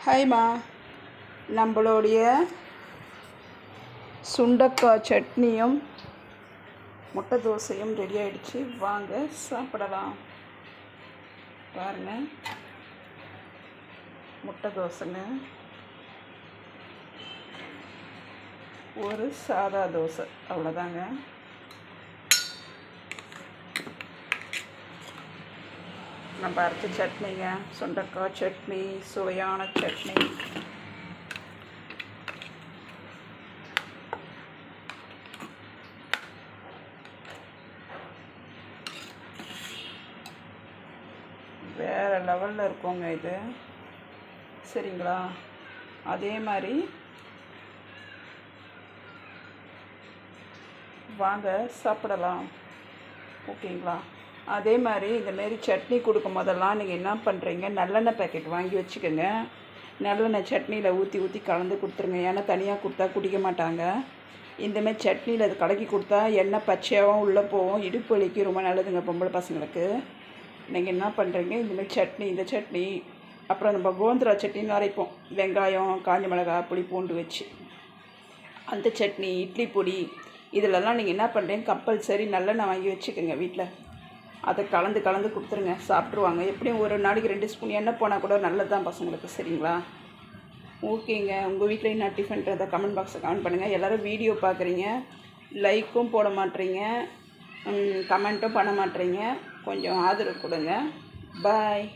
ஹாய்மா, நம்மளுடைய சுண்டக்காய் சட்னியும் முட்டை தோசையும் ரெடி ஆகிடுச்சு. வாங்க சாப்பிடலாம். பாருங்கள், முட்டை தோசைங்க, ஒரு சாதா தோசை, அவ்வளோதாங்க. நம்ம அரைச்ச சட்னிங்க, சுண்டக்காய் சட்னி, சுவையான சட்னி. வேறு லெவலில் இருக்குங்க இது, சரிங்களா? அதே மாதிரி வாங்க சாப்பிடலாம், ஓகேங்களா? அதே மாதிரி இந்தமாரி சட்னி கொடுக்கும் போதெல்லாம் நீங்கள் என்ன பண்ணுறீங்க, நல்லெண்ணெய் பேக்கெட் வாங்கி வச்சுக்கோங்க. நல்லெண்ணெய் சட்னியில் ஊற்றி கலந்து கொடுத்துருங்க. ஏன்னா தனியாக கொடுத்தா குடிக்க மாட்டாங்க. இந்தமாரி சட்னியில் அது கலக்கி கொடுத்தா எண்ணெய் பச்சையாகவும் உள்ளே போகும், இடுப்பு வலிக்கு ரொம்ப நல்லதுங்க பொம்பளை பசங்களுக்கு. நீங்கள் என்ன பண்ணுறீங்க, இந்தமாரி இந்த சட்னி அப்புறம் நம்ம கோந்திரா சட்னின்னு அரைப்போம், வெங்காயம், காஞ்ச மிளகாய், புளி, பூண்டு வச்சு அந்த சட்னி, இட்லி பொடி, இதிலெல்லாம் நீங்கள் என்ன பண்ணுறீங்க, கம்பல்சரி நல்லெண்ணெய் வாங்கி வச்சுக்கோங்க வீட்டில். அதை கலந்து கொடுத்துருங்க, சாப்பிட்ருவாங்க. எப்படியும் ஒரு நாளைக்கு 2 ஸ்பூன் எண்ணெய் போனால் கூட நல்லது தான் பசங்களுக்கு, சரிங்களா? ஓகேங்க. உங்கள் வீட்டில் என்ன டிஃபன்ன்றதை கமெண்ட் பாக்ஸில் கமெண்ட் பண்ணுங்கள். எல்லோரும் வீடியோ பார்க்குறீங்க, லைக்கும் போட மாட்டேறீங்க, கமெண்ட்டும் பண்ண மாட்டேறீங்க. கொஞ்சம் ஆதரவு கொடுங்க. பாய்.